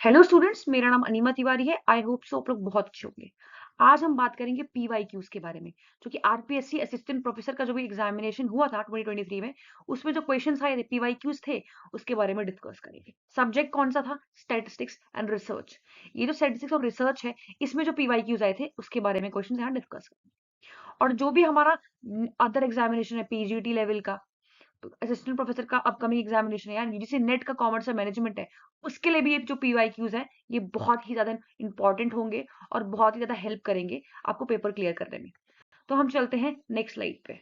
Hello students, मेरा नाम enema Tiwari है। आई होप सो आप लोग बहुत अच्छे होंगे। आज हम बात करेंगे पीवाईक्यूज के बारे में, जो कि आरपीएससी असिस्टेंट प्रोफेसर का जो भी एग्जामिनेशन हुआ था 2023 में, उसमें जो क्वेश्चंस आए थे पीवाईक्यूज थे, उसके बारे में डिस्कस करेंगे। सब्जेक्ट कौन सा था? Statistics and research. ये जो स्टैटिस्टिक्स और रिसर्च है, इसमें जो पीवाईक्यूज आए थे उसके बारे में क्वेश्चन यहाँ डिस्कस करेंगे। और जो भी हमारा अदर एग्जामिनेशन है पीजीटी लेवल का, असिस्टेंट प्रोफेसर का अपकमिंग एग्जामिनेशन है, यानी यूजीसी नेट का कॉमर्स और मैनेजमेंट है, उसके लिए भी ये जो पीवाईक्यूज है ये बहुत ही ज्यादा इंपॉर्टेंट होंगे और बहुत ही ज्यादा हेल्प करेंगे आपको पेपर क्लियर करने में। तो हम चलते हैं नेक्स्ट स्लाइड पे।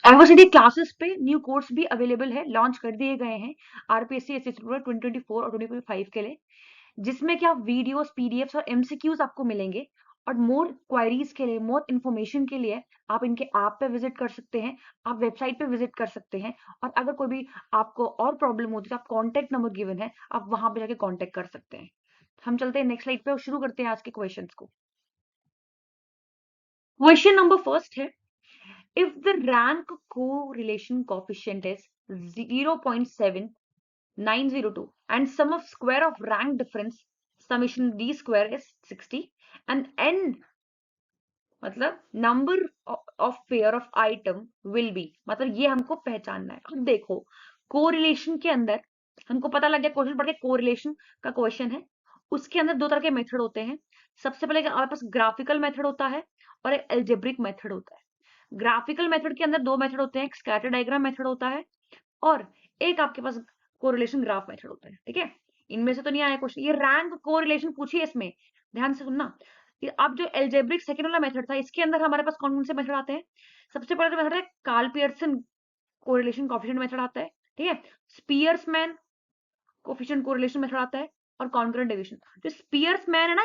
यूनिवर्सिटी क्लासेस पे न्यू कोर्स भी अवेलेबल है, लॉन्च कर दिए गए हैं आरपीएससी असिस्टेंट 2024 और 2025 के लिए, जिसमें कि आप वीडियोस, पीडीएफ्स और एमसीक्यूज आपको मिलेंगे। और मोर क्वेरीज के लिए, मोर इन्फॉर्मेशन के लिए आप इनके ऐप पे विजिट कर सकते हैं, आप वेबसाइट पे विजिट कर सकते हैं। और अगर कोई भी आपको और प्रॉब्लम होती है तो आप कॉन्टेक्ट नंबर गिवन है, आप वहां पे जाके कॉन्टेक्ट कर सकते हैं। हम चलते हैं नेक्स्ट स्लाइड पे और शुरू करते हैं आज के क्वेश्चंस को। क्वेश्चन नंबर फर्स्ट है, if the rank correlation coefficient is 0.7902 and sum of square of rank difference summation d square is 60 and n मतलब number of pair of item will be, मतलब ये हमको पहचानना है। अब देखो, कोरिलेशन के अंदर हमको पता लग गया, क्वेश्चन पढ़ के कोरिलेशन का क्वेश्चन है। उसके अंदर दो तरह के मेथड होते हैं। सबसे पहले हमारे पास ग्राफिकल मेथड होता है और एक एल्जेब्रिक मेथड होता है। ग्राफिकल मेथड के अंदर दो मेथड होते हैं, एक स्कैटर डायग्राम मेथड होता है और एक आपके पास कोरिलेशन ग्राफ मेथड होता है। ठीक है, इनमें से तो नहीं आया क्वेश्चन, ये रैंक कोरिलेशन पूछिए इसमें, ध्यान से सुनना। अब जो एल्जेब्रिक सेकंड वाला मेथड था, इसके अंदर हमारे पास कौन कौन से मेथड आते हैं? सबसे पहले जो मेथड है Karl Pearson correlation coefficient method आता है। ठीक है, स्पियर्समैन कोएफिशिएंट कोरिलेशन मेथड आता है और कॉन्करेंट डिवीजन। जो स्पियर्समैन है ना,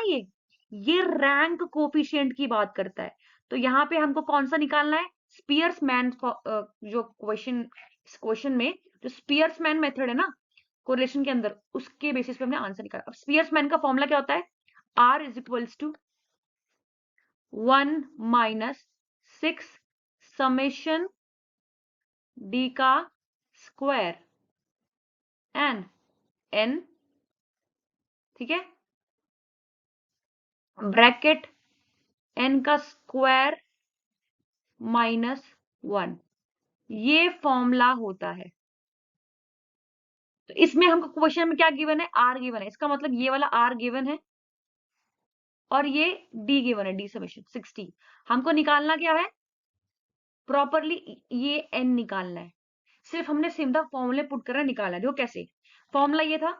ये रैंक कोएफिशिएंट की बात करता है। तो यहाँ पे हमको कौन सा निकालना है? स्पियर्समैन। जो क्वेश्चन में जो स्पियर्समैन मेथड है ना कोरिलेशन के अंदर, उसके बेसिस पे हमने आंसर निकाला। अब स्पियर्समैन का फॉर्मूला क्या होता है? R is equals to 1 minus 6 summation d का स्क्वायर एंड n, ठीक है, ब्रैकेट n का स्क्वायर माइनस 1, ये फॉर्मूला होता है। तो इसमें हमको क्वेश्चन में क्या गिवन है? R गिवन है, इसका मतलब ये वाला R गिवन है और ये D गिवन है, D समेशन 60। हमको निकालना क्या है? प्रॉपरली ये n निकालना है। सिर्फ हमने सीधा फॉर्मूले पुट करना निकालना है। देखो कैसे, फॉर्मूला ये था,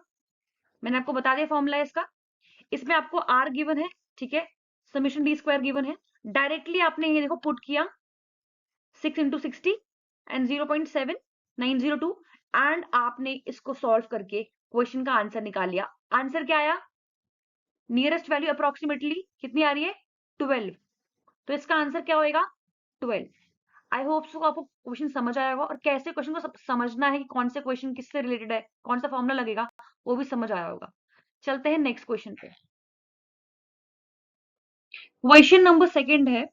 मैंने आपको बता दिया फॉर्मूला इसका। इसमें आपको R गिवन है, ठीक है, समेशन D स्क्वायर गिवन है। डायरेक्टली आपने ये देखो पुट किया 6 इंटू 60 एंड 0.7902 एंड आपने इसको सॉल्व करके क्वेश्चन का आंसर निकाल लिया। आंसर क्या आया? नियरेस्ट वैल्यू अप्रोक्सीमेटली कितनी आ रही है? 12। तो इसका आंसर क्या होएगा? 12। आई होप सो आपको क्वेश्चन समझ आया होगा और कैसे क्वेश्चन को समझना है कि कौन से क्वेश्चन किससे रिलेटेड है, कौन सा फॉर्मूला लगेगा, वो भी समझ आया होगा। चलते हैं नेक्स्ट क्वेश्चन पे। क्वेश्चन नंबर सेकंड है।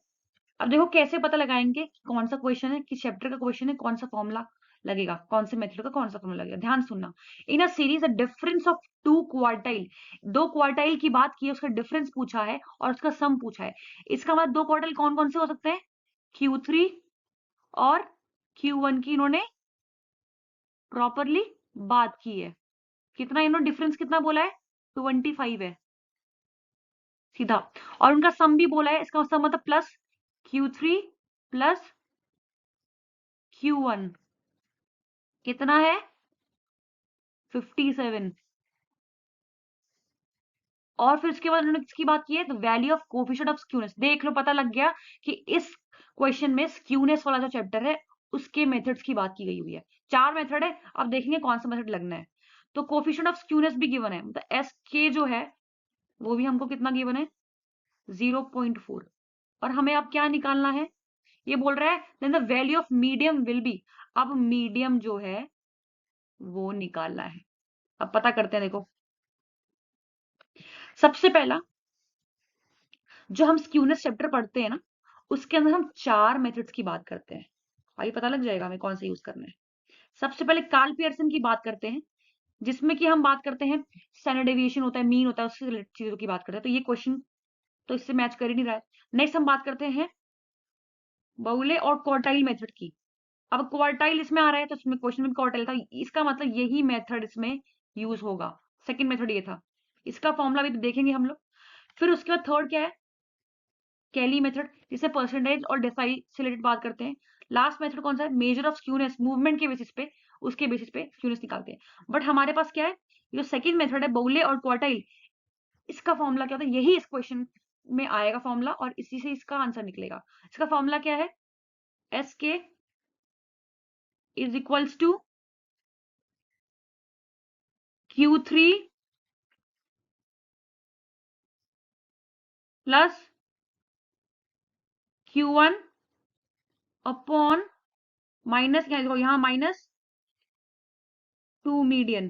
अब देखो कैसे पता लगाएंगे कौन सा क्वेश्चन है, किस चैप्टर का क्वेश्चन है, कौन सा फॉर्मूला लगेगा, कौन से मेथड का कौन सा फॉर्मूला लगेगा। ध्यान सुनना, in a series the difference of two quartile, दो क्वार्टाइल की बात की है, उसका डिफरेंस पूछा है और उसका सम पूछा है। इसका मतलब दो क्वार्टाइल कौन कौन से हो सकते हैं? Q3 और Q1 की इन्होंने प्रॉपरली बात की है। कितना इन्होंने डिफरेंस कितना बोला है? 25 है सीधा। और उनका सम भी बोला है, इसका सम मतलब प्लस Q3 प्लस Q1 कितना है? 57। और फिर उसके बाद उन्होंने किसकी बात की है? तो value of coefficient of skewness. देख लो, पता लग गया कि इस क्वेश्चन में स्क्यूनेस वाला जो चैप्टर है उसके मेथड्स की बात की गई हुई है। चार मेथड है, अब देखेंगे कौन सा मेथड लगना है। तो कोफिशिएंट ऑफ स्क्यूनेस भी गिवन है, मतलब एस के जो है वो भी हमको कितना गिवन है? 0.4। और हमें अब क्या निकालना है? ये बोल रहा है then the value of medium will be. अब मीडियम जो है वो निकालना है। अब पता करते हैं। देखो, सबसे पहला जो हम स्क्यूनेस चैप्टर पढ़ते हैं ना, उसके अंदर हम चार मेथड्स की बात करते हैं। आइए पता लग जाएगा हमें कौन सा यूज करना है। सबसे पहले कार्ल पियर्सन की बात करते हैं। जिसमें कि हम बात करते हैं स्टैंडर्ड डेविएशन होता है, मीन होता है, उससे रिलेटेड चीजों की बात करते हैं। तो ये क्वेश्चन तो इससे मैच कर ही नहीं रहा है। नेक्स्ट हम बात करते हैं बहुले और क्वार्टाइल मेथड की। अब क्वार्टाइल इसमें आ रहा है तो इसमें क्वेश्चन में क्वार्टाइल था, इसका मतलब यही मेथड इसमें यूज होगा। सेकंड मेथड ये था, इसका फॉर्मूला भी देखेंगे हम लोग। फिर उसके बाद थर्ड क्या है, कैली मेथड, जिसे परसेंटेज और डेसाइल से रिलेटेड बात करते हैं। लास्ट मेथड कौन सा है, मेजर ऑफ स्क्यूनेस, मूवमेंट के बेसिस पे, उसके बेसिस पे स्क्यूनेस निकालते हैं। बट हमारे पास क्या है, जो सेकंड मेथड है बहुले और क्वार्टाइल, इसका फॉर्मूला क्या होता है, यही इस क्वेश्चन में आएगा फॉर्मूला, और इसी से इसका आंसर निकलेगा। इसका फॉर्मूला क्या है, S K is equals to Q3 plus Q1 upon minus, क्या देखो यहाँ माइनस 2 मीडियन,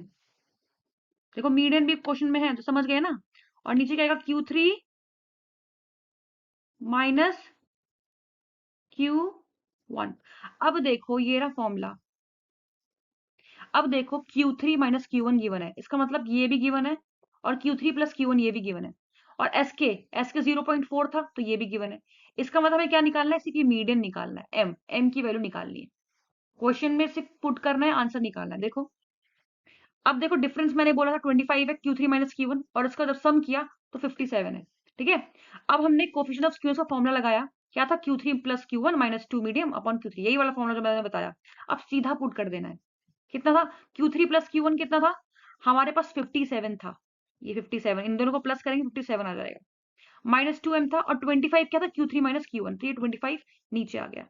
देखो मीडियन भी क्वेश्चन में है तो समझ गए ना। और नीचे क्या आएगा, Q3 माइनस Q1। अब देखो ये रहा फॉर्मूला, अब देखो Q3 माइनस Q1 गिवन है, इसका मतलब ये भी गिवन है, और Q3 प्लस Q1 ये भी गिवन है, और एस के 0.4 था तो ये भी गिवन है। इसका मतलब हमें क्या निकालना है, इसी की मीडियन निकालना है, एम की वैल्यू निकालनी है, क्वेश्चन में सिर्फ पुट करना है, आंसर निकालना है। देखो अब देखो डिफरेंस मैंने बोला था 25 है, Q3 माइनस Q1, और उसका जब सम किया तो 57 है। ठीक है, अब हमने कोफिशिएंट ऑफ स्क्यूनेस का फॉर्मूला लगाया, क्या था, Q3 plus Q1 minus 2 medium upon Q3, यही वाला फॉर्मूला जो मैंने बताया। अब सीधा पुट कर देना है, कितना था, Q3 प्लस Q1 कितना था, हमारे पास 57 था, ये 57, इन दोनों को प्लस करेंगे 57 आ जाएगा, माइनस 2m था, और 25 क्या था, Q3 माइनस Q1, तो ये 25 नीचे आ गया।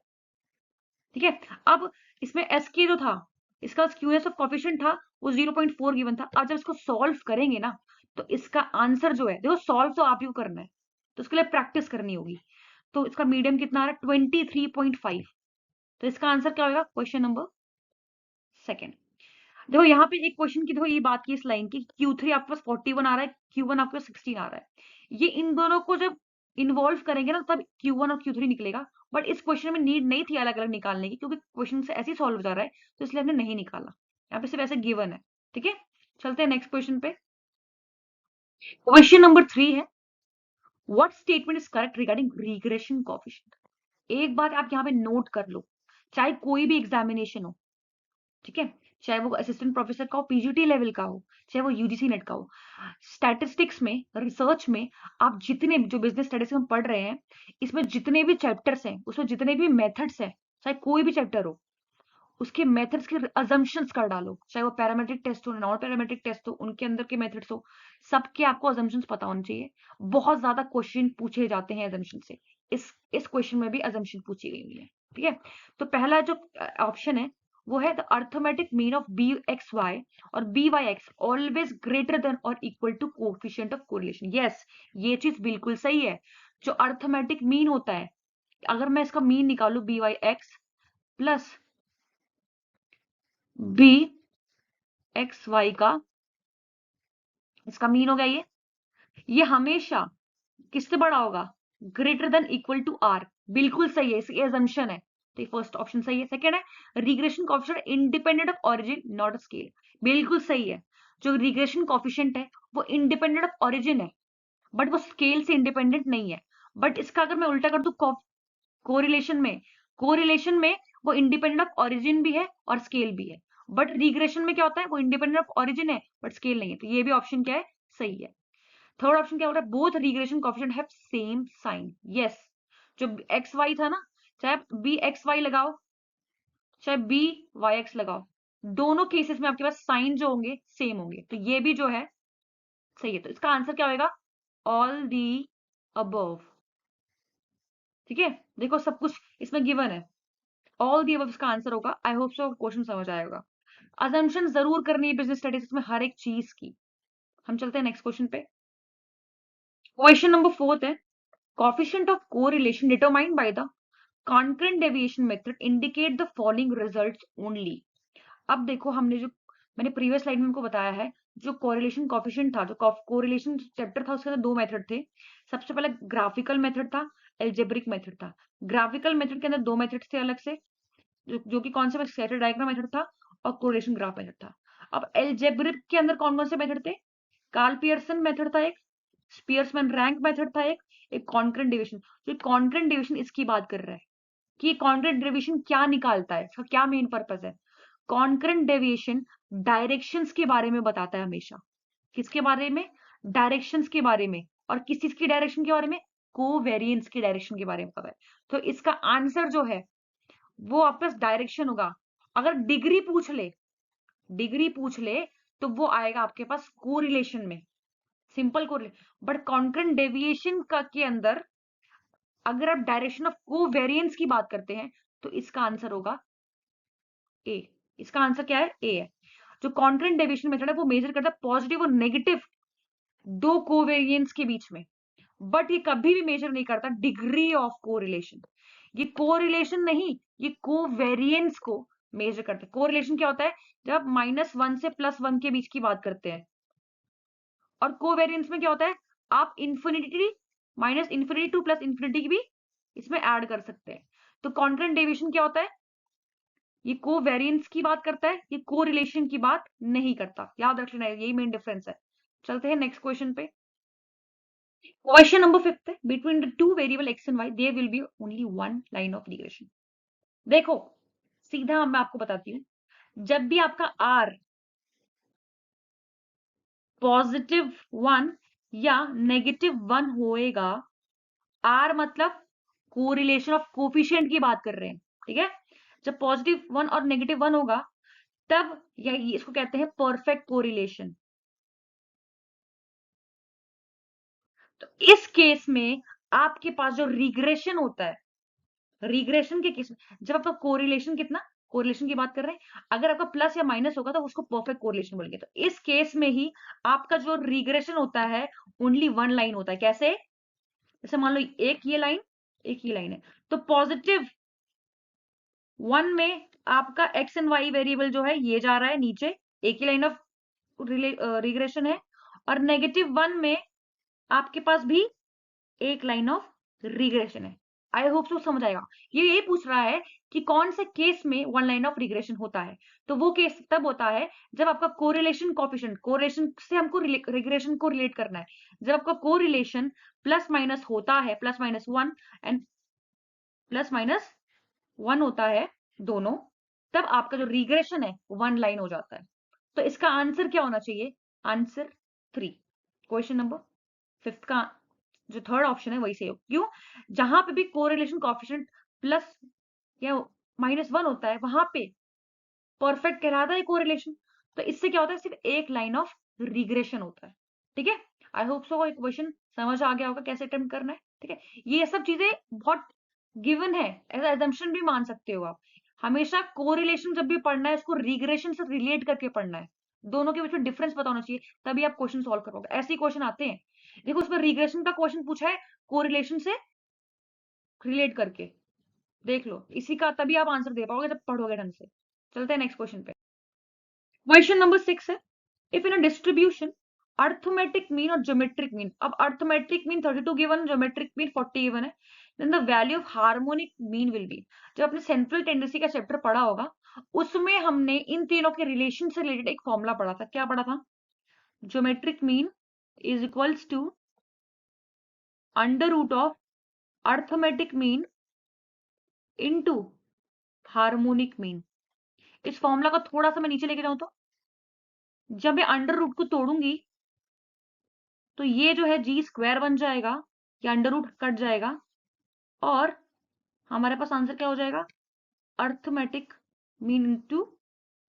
ठीक है, अब इसमें एस के जो था, इसका स्क्यूनेस ऑफ कोफिशिएंट था वो 0.4 गिवन था। अब जब इसको सॉल्व करेंगे ना, तो इसका आंसर जो है, देखो सॉल्व तो आप ही को करना है, तो उसके लिए प्रैक्टिस करनी होगी। तो इसका मीडियम कितना आ रहा है, 23.5, तो इसका आंसर क्या होगा, क्वेश्चन नंबर सेकेंड। देखो यहाँ पे एक क्वेश्चन की, देखो ये बात की इस लाइन की, Q3 आपके पास 41 आ रहा है, Q1 आपके पास 16 आ रहा है, ये इन दोनों को जब इन्वॉल्व करेंगे ना तब Q1 और Q3 निकलेगा। बट इस क्वेश्चन में नीड नहीं थी अलग अलग निकालने की, क्योंकि क्वेश्चन से ऐसे ही सॉल्व हो जा रहा है, तो इसलिए हमने नहीं निकाला, यहाँ पे सिर्फ ऐसे गिवन है। ठीक है, चलते हैं नेक्स्ट क्वेश्चन पे। क्वेश्चन नंबर 3 है, what statement is correct regarding regression coefficient. एक बात आप यहाँ पे नोट कर लो, चाहे कोई भी एग्जामिनेशन हो, ठीक है, चाहे वो असिस्टेंट प्रोफेसर का हो, पीजीटी लेवल का हो, चाहे वो यूजीसी नेट का हो, स्टैटिस्टिक्स में, रिसर्च में, आप जितने जो बिजनेस स्टडीज हम पढ़ रहे हैं, इसमें जितने भी चैप्टर्स हैं, उसमें जितने भी मेथड्स हैं, चाहे कोई भी चैप्टर हो, उसके मेथड्स के अजम्पशंस कर डालो, चाहे वो पैरामेट्रिक टेस्ट हो, नॉन पैरामेट्रिक टेस्ट हो, उनके अंदर के मेथड्स हो, सबके आपको अजम्पशंस पता होने चाहिए। बहुत ज्यादा क्वेश्चन पूछे जाते हैं अजम्पशन से, इस क्वेश्चन में भी अजम्पशन पूछी गई हुई है। ठीक है, तो पहला जो ऑप्शन है वो है the arithmetic mean of b x y और b y x always greater than और equal to coefficient of correlation. Yes, ये चीज बिल्कुल सही है। जो अर्थमेटिक मीन होता है, अगर मैं इसका मीन निकालू b y x plus b x y का, इसका मीन हो गया ये हमेशा किससे बड़ा होगा, greater than equal to R. बिल्कुल सही है, इसकी assumption है, तो फर्स्ट ऑप्शन सही है। सेकंड है regression coefficient independent of origin not scale, बिल्कुल सही है। जो रिग्रेशन कोएफिशिएंट है वो इंडिपेंडेंट ऑफ ओरिजिन है, बट वो स्केल से इंडिपेंडेंट नहीं है। बट इसका अगर मैं उल्टा कर दूं, कोरिलेशन में वो इंडिपेंडेंट ऑफ ओरिजिन भी है और स्केल भी है, बट रिग्रेशन में क्या होता है, वो इंडिपेंडेंट ऑफ ओरिजिन है बट स्केल नहीं है। तो ये भी ऑप्शन क्या है, सही है। थर्ड ऑप्शन क्या हो रहा है, both regression coefficient have same sign. Yes, जो एक्स वाई था ना, चाहे बी एक्स वाई लगाओ चाहे बी वाई एक्स लगाओ, दोनों केसेस में आपके पास साइन जो होंगे सेम होंगे, तो ये भी जो है सही है। तो इसका आंसर क्या होगा, ऑल दी अबव। ठीक है, देखो सब कुछ इसमें गिवन है, ऑल दी अबव इसका आंसर होगा। आई होप सो क्वेश्चन समझ आएगा। अजम्पशन जरूर करनी है बिजनेस स्टडीज में हर एक चीज की। हम चलते हैं नेक्स्ट क्वेश्चन पे। क्वेश्चन नंबर 4 है, coefficient of correlation determined by the concurrent deviation method indicate the following results only। अब देखो हमने जो, मैंने प्रीवियस स्लाइड में उनको बताया है, जो कोरिलेशन कोफिशिएंट था, जो कोरिलेशन चैप्टर था, उसके अंदर दो मेथड थे। सबसे पहले ग्राफिकल मेथड था, एल्जेब्रिक मेथड था। ग्राफिकल मेथड के अंदर दो मेथड थे अलग से, जो कि कौन से, स्कैटर डायग्राम मेथड था और कोरिलेशन ग्राफ मेथड था। अब एल्जेब्रिक के अंदर कौन कौन से मेथड थे? कार्ल पियर्सन मेथड था एक, स्पीयर्समैन रैंक मेथड था एक कॉन्करेंट डिविजन। जो कॉन्करेंट डिविजन इसकी बात कर रहा है कि कॉन्करेंट डिविजन क्या निकालता है, इसका क्या मेन पर्पस है। कॉन्करेंट डेविएशन डायरेक्शंस के बारे में बताता है हमेशा। किसके बारे में? डायरेक्शंस के बारे में। और किस चीज की डायरेक्शन के बारे में? कोवेरिएंस की डायरेक्शन के बारे में पता है। तो इसका आंसर जो है वो आपका डायरेक्शन होगा। अगर डिग्री पूछ ले तो वो आएगा आपके पास कोरिलेशन में, simple correlation. But concurrent deviation का के अंदर अगर आप डायरेक्शन ऑफ कोवेरिएंस की बात करते हैं तो इसका आंसर होगा ए। इसका आंसर क्या है? ए है। जो कॉन्करेंट डेविएशन मेथड है वो मेजर करता है पॉजिटिव और नेगेटिव दो कोवेरिएंस के बीच में, बट ये कभी भी मेजर नहीं करता डिग्री ऑफ कोरिलेशन। ये कोरिलेशन नहीं, ये कोवेरिएंस को मेजर करता है। कोरिलेशन क्या होता है? जब आप -1 से +1 के बीच की बात करते हैं। और कोवेरिएंस में क्या होता है? आप इंफिनिटी -इंफिनिटी टू +इंफिनिटी की भी इसमें ऐड कर सकते हैं। तो कॉन्करेंट डेविएशन क्या होता है? ये कोवेरिएंस की बात करता है, ये कोरिलेशन की बात नहीं करता। याद रख लेना, यही मेन डिफरेंस है। चलते हैं नेक्स्ट क्वेश्चन पे। क्वेश्चन नंबर 5 है, between the two variable x and y there will be only one line of regression. देखो सीधा मैं आपको बताती हूँ, जब भी आपका r +1 या -1 होएगा, r मतलब कोरिलेशन ऑफ कोफिशिएंट की बात कर रहे हैं, ठीक है। जब +1 और -1 होगा तब या इसको कहते हैं परफेक्ट कोरिलेशन। तो इस केस में आपके पास जो रिग्रेशन होता है, रिग्रेशन के केस में जब आपका कोरिलेशन कितना, कोरिलेशन की बात कर रहे हैं, अगर आपका प्लस या माइनस होगा तो उसको परफेक्ट कोरिलेशन बोलेंगे। तो इस केस में ही आपका जो रिग्रेशन होता है ओनली वन लाइन होता है। कैसे? जैसे मान लो एक ये लाइन, एक ये लाइन है, तो +1 में आपका x एंड y वेरिएबल जो है ये जा रहा है नीचे, एक ही लाइन ऑफ रिग्रेशन है। और -1 में आपके पास भी एक लाइन ऑफ रिग्रेशन है। आई होप सो समझ आएगा। ये पूछ रहा है कि कौन से केस में वन लाइन ऑफ रिग्रेशन होता है। तो वो केस तब होता है जब आपका कोरिलेशन कोफिशिएंट, कोरिलेशन से हमको रिग्रेशन को रिलेट करना है, जब आपका कोरिलेशन प्लस माइनस होता है, +-1 एंड +-1 होता है दोनों, तब आपका जो रिग्रेशन है वन लाइन हो जाता है। तो इसका आंसर क्या होना चाहिए? आंसर 3। क्वेश्चन नंबर 5 का जो थर्ड ऑप्शन है वही सही हो। क्यों? जहां पे भी कोरिलेशन कोएफिशिएंट प्लस या -1 होता है वहां पे परफेक्ट कहलाता है कोरिलेशन। तो इससे क्या होता है? सिर्फ एक लाइन ऑफ रिग्रेशन होता है। ठीक है, आई होप सो क्वेश्चन समझ आ गया होगा कैसे अटेम्प्ट करना है। ठीक है, ये सब चीजें बहुत गिवन है, एज एजम्पशन भी मान सकते हो आप। हमेशा कोरिलेशन जब भी पढ़ना है उसको रिग्रेशन से रिलेट करके पढ़ना है, दोनों के बीच में डिफरेंस पता होना चाहिए, तभी आप क्वेश्चन सॉल्व कर पाओगे। ऐसे ही क्वेश्चन आते हैं, देखो उसमें रिग्रेशन का क्वेश्चन पूछा है कोरिलेशन से रिलेट करके, देख लो इसी का, तभी आप आंसर दे पाओगे जब पढ़ोगे ढंग से। चलते हैं नेक्स्ट क्वेश्चन पे। क्वेश्चन नंबर 6 है, if in a distribution arithmetic mean और ज्योमेट्रिक मीन, अब arithmetic mean 32 given, geometric mean 40 given है, then the value of harmonic mean will be. जब आपने सेंट्रल टेंडेंसी का चैप्टर पढ़ा होगा उसमें हमने इन तीनों के रिलेशन से रिलेटेड एक फॉर्मूला पढ़ा था। क्या पढ़ा था? Geometric mean is equals to under root of arithmetic mean into harmonic mean. इस फॉर्मूला को थोड़ा सा मैं नीचे लेके जाऊं तो, जब मैं अंडर रूट को तोड़ूंगी तो ये जो है जी स्क्वायर बन जाएगा, या अंडर रूट कट जाएगा, और हमारे पास आंसर क्या हो जाएगा? Arithmetic mean into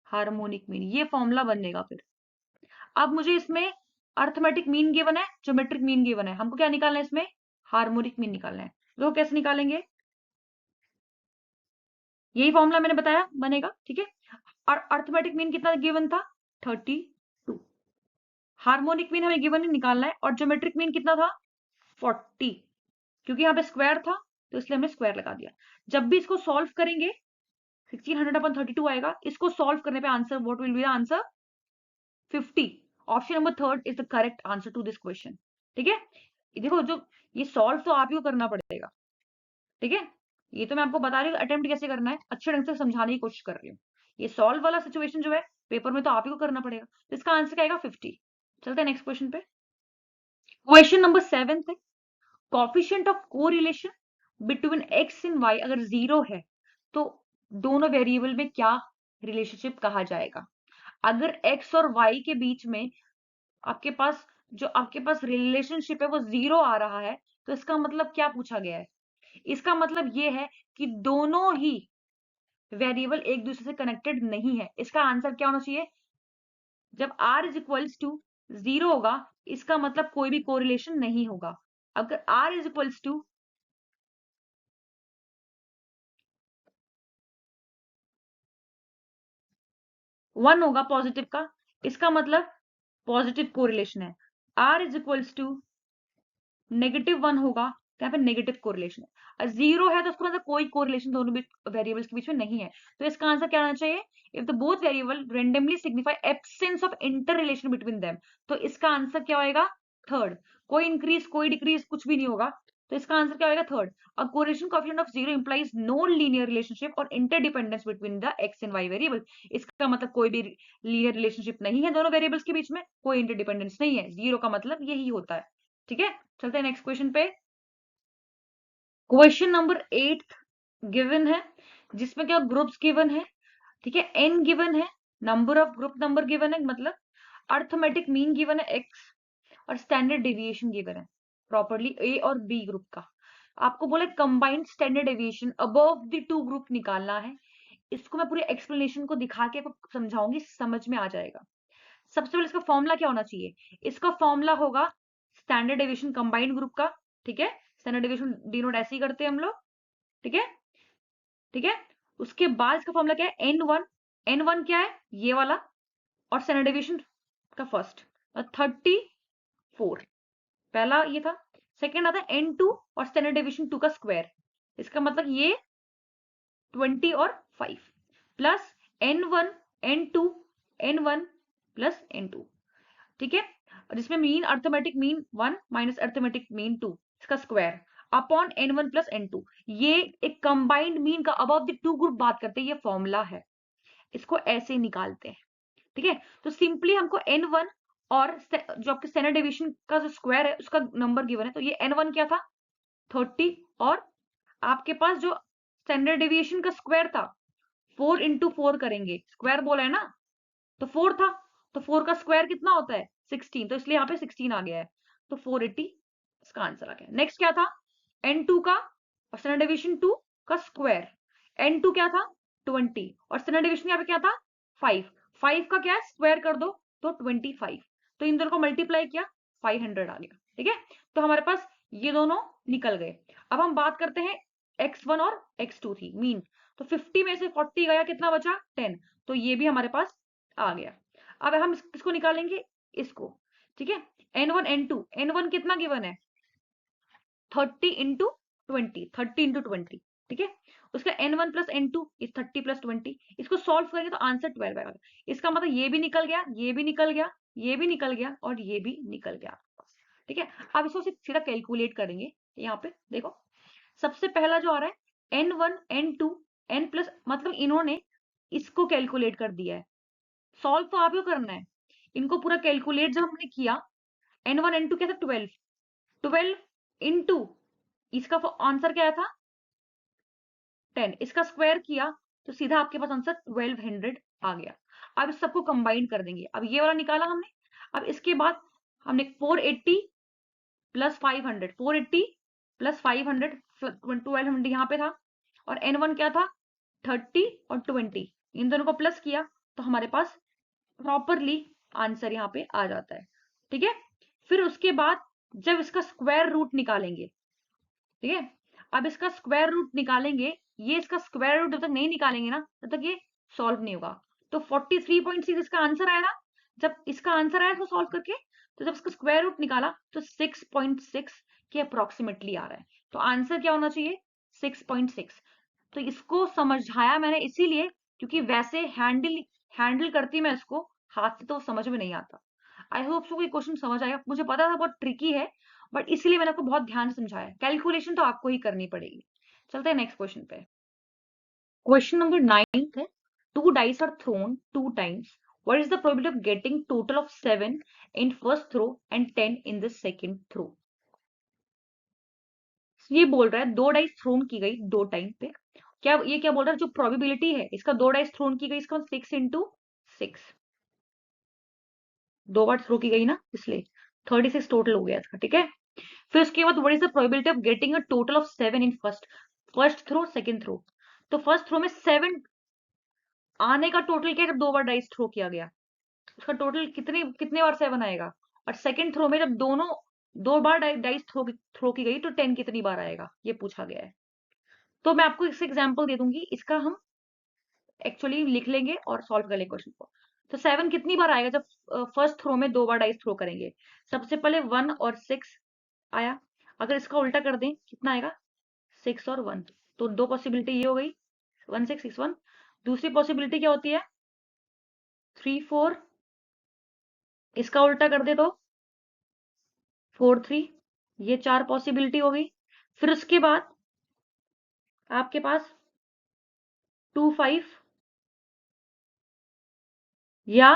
harmonic mean, ये फॉर्मूला बनेगा फिर। अब मुझे इसमें अर्थमेटिक मीन गिवन है, ज्योमेट्रिक मीन गिवन है, हमको क्या निकालना है इसमें? हार्मोनिक मीन निकालना है। तो कैसे निकालेंगे? यही फॉर्मूला मैंने बताया बनेगा, ठीक है। और अर्थमेटिक मीन कितना गिवन था? 32। हार्मोनिक मीन हमें गिवन निकालना है, और ज्योमेट्रिक मीन कितना था? 40। क्योंकि यहाँ पे स्क्वायर था तो इसलिए हमने स्क्वायर लगा दिया। जब भी इसको सॉल्व करेंगे 1600/32 आएगा। इसको सॉल्व करने पे answer what will be the answer? 50। Option number 3 is the correct answer to this question. ठीक है, देखो जो ये सॉल्व तो आप ही को करना पड़ेगा, ठीक है। ये तो मैं आपको बता रही हूँ अटेम्प्ट कैसे करना है, अच्छे ढंग से समझाने की कोशिश कर रही हूँ। ये सॉल्व वाला सिचुएशन जो है पेपर में तो आप ही को करना पड़ेगा। तो इसका आंसर क्या आएगा 50। चलते हैं नेक्स्ट क्वेश्चन पे। क्वेश्चन नंबर 7 है, coefficient of correlation between x and y अगर 0 है तो दोनों वेरिएबल में क्या रिलेशनशिप कहा जाएगा। अगर x और y के बीच में आपके पास रिलेशनशिप है वो 0 आ रहा है, तो इसका मतलब क्या पूछा गया है? इसका मतलब ये है कि दोनों ही वेरिएबल एक दूसरे से कनेक्टेड नहीं है। इसका आंसर क्या होना चाहिए? जब r इज इक्वल्स टू 0 होगा, इसका मतलब कोई भी कोरिलेशन नहीं होगा। अगर r इज इक्वल्स टू 1 होगा पॉजिटिव का, इसका मतलब पॉजिटिव कोरिलेशन है। r इज इक्वल्स टू -1 होगा तो यहाँ पे नेगेटिव कोरिलेशन है। 0 है तो उसका मतलब कोई कोरिलेशन दोनों वेरिएबल्स के बीच में नहीं है। तो इसका आंसर क्या आना चाहिए? If the both variable randomly signify absence of inter relation between them, तो इसका आंसर क्या होएगा? थर्ड। कोई इंक्रीज कोई डिक्रीज कुछ भी नहीं होगा, तो इसका आंसर क्या होएगा? Third. A correlation coefficient of 0 implies no linear relationship और interdependence between the x and y variable. इसका मतलब कोई भी लीनियर रिलेशनशिप नहीं है दोनों वेरिएबल्स के बीच में, कोई इंटरडिपेंडेंस नहीं है। 0 का मतलब यही होता है। ठीक है, चलते हैं नेक्स्ट क्वेश्चन पे। क्वेश्चन नंबर 8 गिवन है, जिसमें क्या ग्रुप्स गिवन है। ठीक है, n गिवन है, number of group number given है, मतलब अर्थमेटिक मीन गिवन है x, और स्टैंडर्ड डेविएशन गिवन है प्रॉपरली a और b ग्रुप का। आपको बोले combined standard deviation above the two group निकालना है। इसको मैं पूरे एक्सप्लेनेशन को दिखा के आपको समझाऊंगी, समझ में आ जाएगा। सबसे पहले इसका फॉर्मूला क्या होना चाहिए? इसका फॉर्मूला होगा स्टैंडर्ड डेविएशन कंबाइंड ग्रुप का। ठीक है, स्टैंडर्ड डेविएशन डिनोट ऐसे ही करते हैं हम लोग। ठीक है, ठीक है। उसके बाद इसका फॉर्मूला क्या है? n1। n1 क्या है? ये वाला, और स्टैंडर्ड डेविएशन का फर्स्ट 34, पहला ये था। सेकंड आता है n2 और स्टैंडर्ड डेविएशन 2 का स्क्वायर, इसका मतलब ये 20 और 5 plus n1 n2 n1 plus n2। ठीक है, और इसमें mean arithmetic mean 1 minus arithmetic mean 2 इसका square upon n1 plus n2। ये एक कंबाइंड मीन का अबव द टू ग्रुप बात करते हैं, ये फॉर्मूला है, इसको ऐसे निकालते हैं। ठीक है, तो सिंपली हमको n1 और जो आपके स्टैंडर्ड डेविएशन का जो स्क्वायर है उसका नंबर गिवन है, तो ये n1 क्या था? 30, और आपके पास जो स्टैंडर्ड डेविएशन का स्क्वायर था 4 इंटू 4 करेंगे, स्क्वायर बोला है ना, तो 4 था, तो 4 का स्क्वायर कितना होता है? 16, तो इसलिए यहाँ पे 16 आ गया है, तो 480 इसका आंसर आ गया। नेक्स्ट क्या था? n2 का और स्टैंडर्ड डेविएशन 2 का स्क्वायर। n2 क्या था? 20, और स्टैंडर्ड डेविएशन यहाँ पे क्या था? 5। 5 का क्या है? स्क्वायर कर दो तो 25, तो इन दोनों को मल्टीप्लाई किया 500 आ गया। ठीक है, तो हमारे पास ये दोनों निकल गए। अब हम बात करते हैं x1 और x2 थी मीन, तो 50 में से 40 गया, कितना बचा? 10, तो ये भी हमारे पास आ गया। अब हम किसको निकालेंगे? इसको। ठीक है, n1 n2, n1 कितना गिवन है? 30 इंटू 20, 30 इंटू 20। ठीक है, उसका n1 plus n2 is 30 plus 20, इसको सॉल्व करेंगे तो आंसर 12 आएगा। इसका मतलब ये भी निकल गया, ये भी निकल गया, ये भी निकल गया, और ये भी निकल गया। ठीक है, अब इसको सीधा कैलकुलेट करेंगे। यहाँ पे देखो, सबसे पहला जो आ रहा है n1 n2 n प्लस, मतलब इन्होंने इसको कैलकुलेट कर दिया है। सॉल्व तो आप ही को करना है, इनको पूरा कैलकुलेट जब हमने किया, n1 n2 क्या था? 12, 12 इंटू इसका आंसर क्या था? 10, इसका स्क्वायर किया तो सीधा आपके पास आंसर 1200 आ गया। अब इस सबको कंबाइन कर देंगे। अब ये वाला निकाला हमने, अब इसके बाद हमने 480 प्लस 500, 480 प्लस 500, 1200 यहाँ पे था, और n1 क्या था? 30 और 20, इन दोनों को प्लस किया तो हमारे पास प्रॉपरली आंसर यहाँ पे आ जाता है। ठीक है, फिर उसके बाद जब इसका स्क्वायर रूट निकालेंगे, ठीक है, अब इसका स्क्वायर रूट निकालेंगे, ये इसका स्क्वायर रूट जब तक नहीं निकालेंगे ना तब तक ये सॉल्व नहीं होगा। तो 43.6 इसका आंसर आया ना, जब इसका आंसर आया इसको सॉल्व करके, तो जब इसका स्क्वायर रूट निकाला तो 6.6 के अप्रोक्सीमेटली आ रहा है। तो आंसर क्या होना चाहिए? 6.6। तो इसको समझाया मैंने इसीलिए क्योंकि वैसे हैंडल करती मैं इसको हाथ से तो समझ में नहीं आता। आई होप सो कोई क्वेश्चन समझ आएगा, मुझे पता था बहुत ट्रिकी है, बट इसलिए मैंने आपको बहुत ध्यान से समझाया। कैलकुलेशन तो आपको ही करनी पड़ेगी। चलते हैं नेक्स्ट क्वेश्चन पे। क्वेश्चन नंबर 9 है, 2 dice are thrown 2 times, What is the probability of getting total of 7 in first throw and 10 in the second throw? ये बोल रहा है 2 डाइस थ्रोन की गई 2 टाइम पे, क्या बोल रहा है, जो प्रोबेबिलिटी है इसका 2 डाइस थ्रोन की गई, इसका 6 इंटू 6, 2 बार थ्रो की गई ना, इसलिए 36 टोटल हो गया इसका, ठीक है। फिर उसके बाद what is the probability of getting a total of 7 in first throw second throw. तो फर्स्ट थ्रो में 7 आने का टोटल क्या है, जब 2 बार डाइस थ्रो किया गया उसका टोटल कितने कितने बार 7 आएगा। और सेकंड थ्रो में जब दोनों 2 बार डाइस थ्रो की गई तो 10 कितनी बार आएगा, ये पूछा गया है। तो मैं आपको इस एग्जांपल दे दूंगी, इसका हम एक्चुअली लिख लेंगे और सॉल्व कर लेंगे क्वेश्चन को। तो 7 कितनी बार आएगा जब फर्स्ट थ्रो में 2 बार डाइस थ्रो करेंगे। सबसे पहले 1 और 6 आया, अगर इसका उल्टा कर दें कितना आएगा, 6 और 1। तो 2 पॉसिबिलिटी ये हो गई, 1 6 6 1। दूसरी पॉसिबिलिटी क्या होती है, 3 4, इसका उल्टा कर दे तो 4 3। ये 4 पॉसिबिलिटी हो गई। फिर उसके बाद आपके पास 2 5 या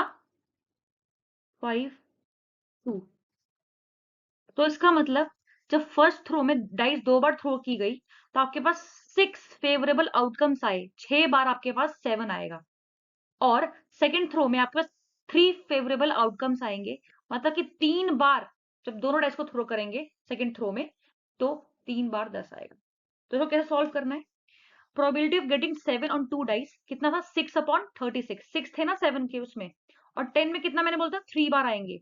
5 2। तो इसका मतलब जब फर्स्ट थ्रो में डाइस 2 बार थ्रो की गई तो आपके पास 6 फेवरेबल आउटकम्स आए, 6 बार आपके पास 7 आएगा। और सेकंड थ्रो में आपके पास 3 फेवरेबल आउटकम्स आएंगे, मतलब कि 3 बार जब दोनों डाइस को थ्रो करेंगे सेकंड थ्रो में तो 3 बार 10 आएगा। तो इसको कैसे सॉल्व करना है, probability of getting 7 on 2 dice कितना था, 6 अपॉन 36, 6 थे ना 7 के उसमें, और 10 में कितना मैंने बोला था 3 बार आएंगे,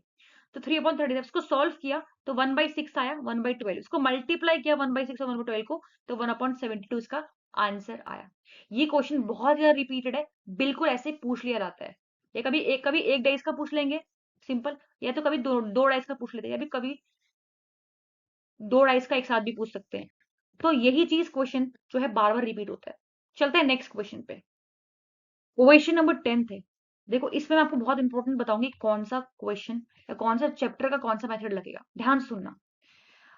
तो 3 अपॉन 36 इसको सॉल्व किया तो 1/6 आया, 1/12 इसको मल्टीप्लाई किया 1/6 और 1/12 को, तो 1/72 इसका आंसर आया। ये क्वेश्चन बहुत ज्यादा रिपीटेड है, बिल्कुल ऐसे पूछ लिया जाता है। या कभी एक डाइस का पूछ लेंगे सिंपल, या तो कभी दो डाइस का पूछ लेते हैं, या कभी 2 डाइस का एक साथ भी पूछ सकते हैं। तो यही चीज क्वेश्चन जो है बार बार रिपीट होता है। चलते हैं नेक्स्ट क्वेश्चन पे। क्वेश्चन नंबर 10 है। देखो इसमें मैं आपको बहुत इंपॉर्टेंट बताऊंगी कौन सा क्वेश्चन या कौन सा चैप्टर का कौन सा मेथड लगेगा, ध्यान सुनना।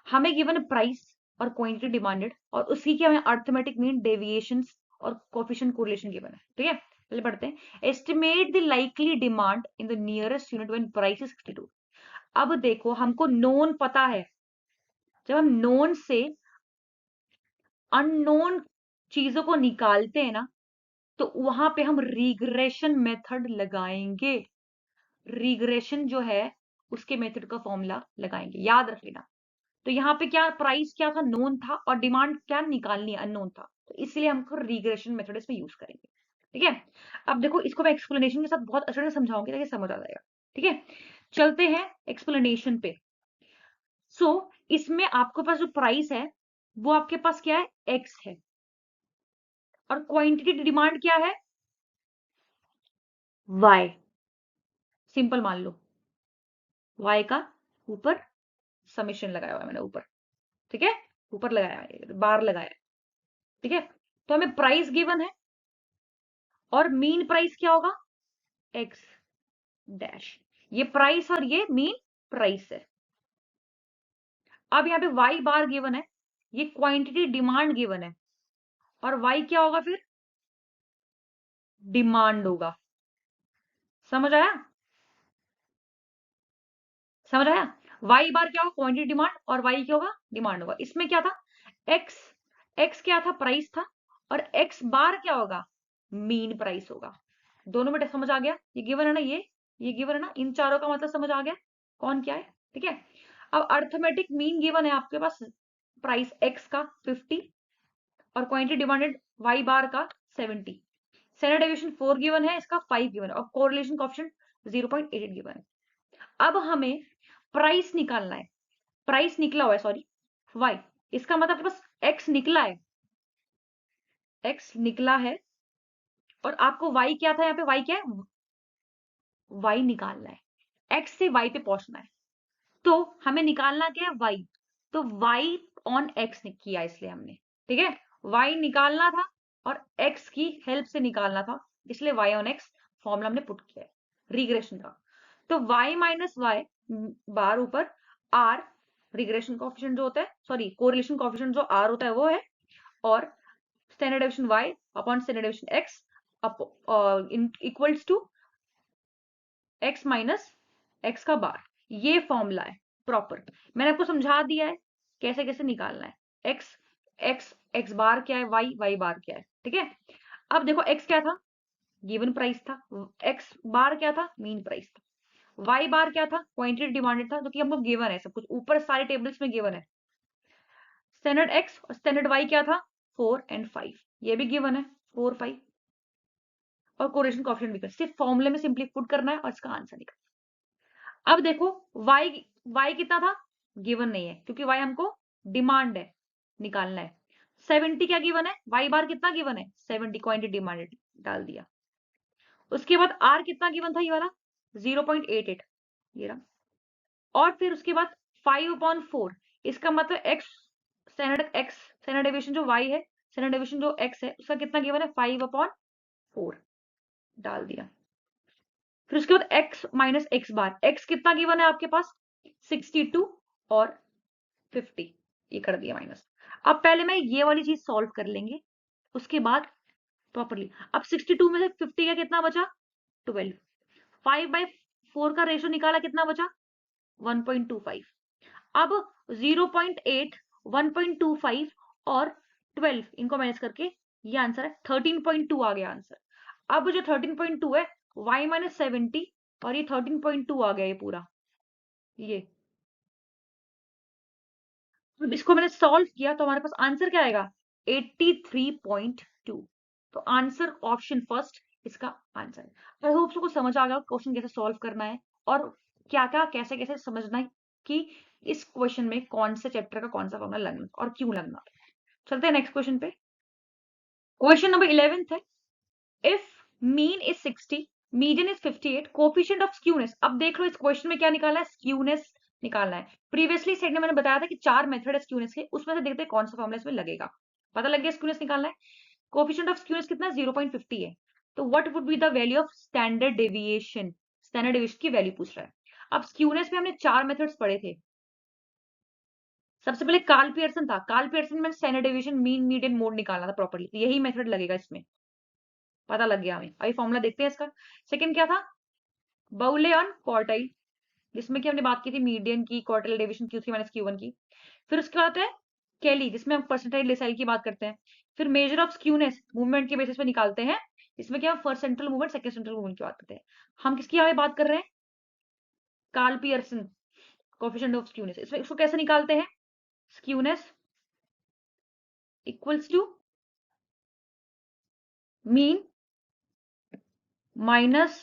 हमें गिवन प्राइस और क्वांटिटी डिमांडेड और उसी की हमें अर्थमेटिक मीन डेविएशंस और कोएफिशिएंट कोरिलेशन गिवन है, ठीक है। पहले पढ़ते हैं, estimate the likely demand in the nearest unit when price is 62। अब देखो हमको नोन पता है, जब हम नोन से अननोन चीजों को निकालते हैं ना, तो वहां पे हम रिग्रेशन मेथड लगाएंगे। रिग्रेशन जो है उसके मेथड का फॉर्मूला लगाएंगे, याद रख लेना। तो यहाँ पे क्या प्राइस क्या था, नोन था, और डिमांड क्या निकालनी है, अननोन था, तो इसलिए हमको रिग्रेशन मेथड इसमें यूज करेंगे, ठीक है। अब देखो इसको मैं एक्सप्लेनेशन के साथ बहुत अच्छे से समझाऊंगी ताकि समझ आ जाएगा, ठीक है। चलते हैं एक्सप्लेनेशन पे। सो इसमें आपके पास जो प्राइस है वो आपके पास क्या है, एक्स है, और क्वांटिटी डिमांड क्या है, वाई। सिंपल मान लो, वाई का ऊपर समेशन लगाया हुआ है मैंने ऊपर, ठीक है, ऊपर लगाया है, बार लगाया है, ठीक है। तो हमें प्राइस गिवन है और मीन प्राइस क्या होगा, एक्स डैश। ये प्राइस और ये मीन प्राइस है। अब यहाँ पे वाई बार गिवन है, ये क्वांटिटी डिमांड गिवन है, और वाई क्या होगा फिर, डिमांड होगा। समझ आया, समझ आया। वाई बार क्या होगा, क्वांटिटी डिमांड, और वाई क्या होगा, डिमांड होगा। इसमें क्या था, एक्स, एक्स क्या था, प्राइस था, और एक्स बार क्या होगा, मीन प्राइस होगा। दोनों में समझ आ गया, ये गिवन है ना, ये गिवन है ना, इन चारों का मतलब समझ आ गया कौन क्या है, ठीक है। अब अर्थमेटिक मीन गिवन है आपके पास, प्राइस एक्स का 50 और क्वांटिटी डिमांडेड वाई बार का 70। स्टैंडर्ड डेविएशन 4 गिवन है, इसका 5 गिवन है, और कोरिलेशन कोएफिशिएंट 0.88 गिवन है। अब हमें प्राइस निकालना है, प्राइस निकला हुआ है, सॉरी वाई, इसका मतलब आपके पास एक्स निकला है, एक्स निकला है, और आपको वाई क्या था, यहाँ पे वाई क्या है, वाई निकालना है, एक्स से वाई पे पहुंचना है। तो हमें निकालना क्या है, वाई। तो वाई ऑन एक्स किया इसलिए हमने, ठीक है, वाई निकालना था और एक्स की हेल्प से निकालना था, इसलिए वाई ऑन एक्स फॉर्मूला हमने पुट किया है रिग्रेशन का। तो वाई माइनस वाई बार ऊपर आर, रिग्रेशन कोएफिशिएंट जो होता है, सॉरी कोरिलेशन कोएफिशिएंट जो आर होता है वो है, और standard deviation y upon standard deviation x equals to x minus x का बार, ये फॉर्मूला है प्रॉपर। मैंने आपको समझा दिया है कैसे कैसे निकालना है। x x x बार क्या है, y बार क्या है, ठीक है। अब देखो x क्या था, गिवन प्राइस था, x बार क्या था, मीन प्राइस था, y बार क्या था, क्वांटिटी डिमांडेड था, जो कि हमको गिवन है, सब कुछ ऊपर सारे टेबल्स में गिवन है। स्टैंडर्ड x और स्टैंडर्ड y क्या था, 4 एंड 5, ये भी गिवन है 4 5, और कोरिलेशन कोएफिशिएंट भी कर, सिर्फ फॉर्मूले में सिंपली पुट करना है और इसका आंसर निकल। अब देखो y कितना था, गिवन नहीं है, क्योंकि y हमको डिमांड है, निकालना है। 70 क्या गिवन है, y बार कितना गिवन है, 70 क्वांटिटी डिमांडेड, डाल दिया। उसके बाद r कितना गिवन था, ये वाला 0.88, ये रहा। और फिर उसके बाद 5/4, इसका मतलब स्टैंडर्ड डेविएशन जो y है, स्टैंडर्ड डेविएशन जो x है, उसका कितना गिवन है, 5/4, डाल दिया। फिर उसके बाद x माइनस x बार, x कितना गिवन है आपके पास, 62 और 50, ये कर दिया माइनस। अब पहले मैं ये वाली चीज सॉल्व कर लेंगे, उसके बाद प्रॉपरली। अब 62 में से 50 का कितना बचा, 12, 5/4 का रेशो निकाला, कितना बचा, 1.25। अब 0.8, 1.25 और 12 इनको माइनस करके ये आंसर है 13.2 आ गया आंसर। अब जो 13.2 है y माइनस 70, और ये 13.2 आ गया ये पूरा, ये। अब इसको मैंने सॉल्व किया तो हमारे पास आंसर क्या आएगा, 83.2। तो आंसर ऑप्शन फर्स्ट इसका आंसर है। आई होप सबको समझ आ गया क्वेश्चन कैसे सॉल्व करना है, और क्या क्या कैसे कैसे समझना है कि इस क्वेश्चन में कौन से चैप्टर का कौन सा फॉर्मूला लगना और क्यों लगना। चलते हैं नेक्स्ट क्वेश्चन पे। क्वेश्चन नंबर 11 है, if mean is 60, median is 58, coefficient of skewness. अब देख लो इस क्वेश्चन में क्या निकाला है, स्क्यूनेस निकालना है। प्रीवियसली सेट में मैंने बताया था कि 4 मेथड है स्क्यूनेस के, उसमें से देखते हैं कौन सा फॉर्मूला इसमें लगेगा। पता लग गया स्क्यूनेस निकालना है। कोफिशिएंट ऑफ स्क्यूनेस कितना, 0.50 है। तो what would be the value of standard deviation, standard deviation की वैल्यू पूछ रहा है। अब स्क्यूनेस में हमने 4 मेथड्स पढ़े थे। सबसे पहले कार्ल पियर्सन था, कार्ल पियर्सन में standard deviation mean median mode निकालना था प्रॉपर्ली, तो यही मेथड लगेगा इसमें। पता लग गया हमें। अभी फॉर्मूला देखते हैं इसका। सेकंड क्या था, बाउले ऑन क्वार्टाइल, जिसमें कि हमने बात की थी मीडियन की, quartile deviation Q3 minus Q1 की। फिर उसके बाद है केली, जिसमें हम परसेंटाइल डेसाइल की बात करते हैं। फिर मेजर ऑफ स्क्यूनेस मूवमेंट के बेसिस पे निकालते हैं, इसमें क्या हम first central movement second central movement की बात करते हैं। हम किसकी यहाँ पे बात कर रहे हैं, Karl Pearson coefficient of skewness. इसमें इसको कैसे निकालते हैं, skewness equals to mean minus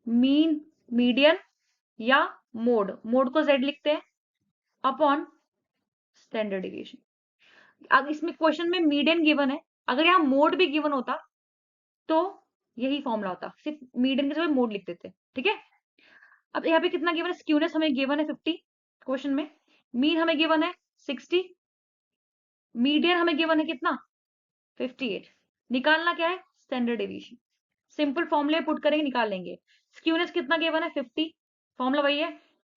mean median या मोड, मोड को z लिखते हैं, अपॉन स्टैंडर्ड डेविएशन। अब इसमें क्वेश्चन में मीडियन गिवन है, अगर यहाँ मोड भी गिवन होता तो यही फॉर्मूला होता, सिर्फ मीडियन के जगह मोड लिख देते, ठीक है। अब यहाँ पे कितना गिवन है, स्क्यूनेस हमें गिवन है 50 क्वेश्चन में, मीन हमें गिवन है 60, मीडियन हमें गिवन है कितना 58। निकालना क्या है, स्टैंडर्ड डेविएशन। सिंपल फॉर्मूले पुट करेंगे, निकाल लेंगे। स्क्यूनेस कितना गिवन है 50, फॉर्मूला वही है।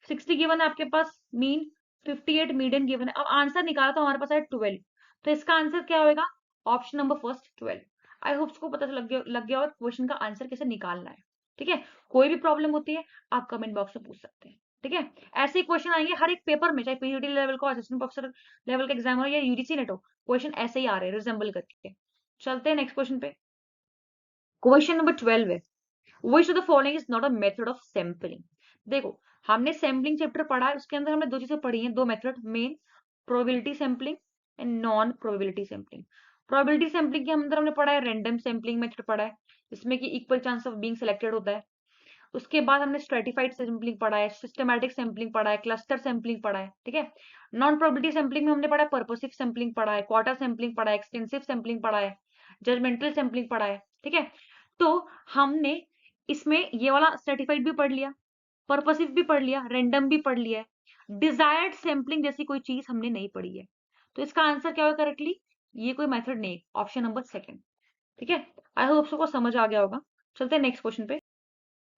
60 गिवन है आपके पास मीन, 58 मीडियन गिवन है। अब आंसर निकाला तो हमारे पास है 12, तो इसका आंसर क्या होगा, option number first 12। I hope उसको पता लग गया और क्वेश्चन का आंसर कैसे निकालना है, ठीक है। कोई भी प्रॉब्लम होती है आप कमेंट बॉक्स में पूछ सकते हैं, ठीक है। ऐसे ही क्वेश्चन आएंगे हर एक पेपर में, चाहे पीजीटी लेवल का, असिस्टेंट प्रोफेसर लेवल का एग्जाम हो या यूजीसी नेट हो, क्वेश्चन ऐसे ही आ रहे हैं रिजेंबल करके। चलते हैं नेक्स्ट क्वेश्चन पे। क्वेश्चन नंबर 12 है, which of the following is not a method of sampling। देखो हमने सैम्पलिंग चैप्टर पढ़ा है, उसके अंदर हमने दो चीजें पढ़ी हैं, दो method main, probability sampling and non probability sampling. Probability sampling के अंदर हमने पढ़ा है रैंडम सैम्पलिंग मेथड पढ़ा है, जिसमें कि equal chance of being selected होता है। उसके बाद हमने स्ट्रेटिफाइड सैम्पलिंग पढ़ा है, सिस्टमैटिक सैम्पलिंग पढ़ा है, क्लस्टर सैम्पलिंग पढ़ा है, ठीक है। नॉन प्रोबेबिलिटी सैम्पलिंग में हमने पढ़ा है पर्पसिव सैम्पलिंग पढ़ा है, क्वार्टर सैम्पलिंग पढ़ा है, एक्सटेंसिव सैम्पलिंग पढ़ा है, जजमेंटल सैम्पलिंग पढ़ा है, ठीक है। तो हमने इसमें ये वाला सर्टिफाइड भी पढ़ लिया, पर्पसिव भी पढ़ लिया, रैंडम भी पढ़ लिया है, डिजायर्ड सैम्पलिंग जैसी कोई चीज हमने नहीं पढ़ी है। तो इसका आंसर क्या होगा करेक्टली, ये कोई मेथड नहीं, ऑप्शन नंबर सेकंड, ठीक है। आई होप सबको समझ आ गया होगा। चलते हैं नेक्स्ट क्वेश्चन पे।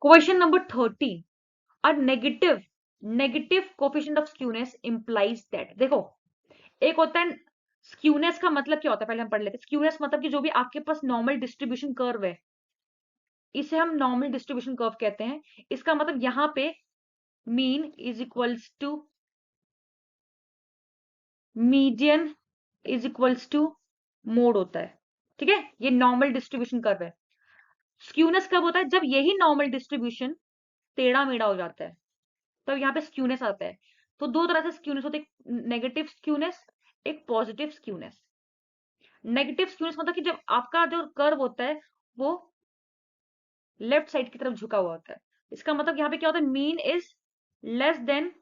Question number 13, a negative coefficient of skewness implies that. देखो एक होता है स्क्यूनेस, का मतलब क्या होता है पहले हम पढ़ लेते हैं। स्क्यूनेस मतलब कि जो भी आपके पास नॉर्मल डिस्ट्रीब्यूशन कर्व है, इसे हम नॉर्मल डिस्ट्रीब्यूशन कर्व कहते हैं। इसका मतलब यहाँ पे mean is equals to median is equals to mode होता है, ठीक है। ये नॉर्मल डिस्ट्रीब्यूशन कर्व है। स्क्यूनेस कब होता है? जब यही नॉर्मल डिस्ट्रीब्यूशन टेढ़ा मेढ़ा हो जाता है, तब यहाँ पे स्क्यूनेस आता है। तो दो तरह से स्क्यूनेस होते हैं, एक नेगेटिव स्क्यूनेस, एक पॉजिटिव स्क्यूनेस। नेगेटिव स्क्यूनेस मतलब कि जब आपका जो कर्व होता है वो लेफ्ट साइड की तरफ झुका हुआ होता है। इसका मतलब यहाँ पे क्या होता है? Mean is less then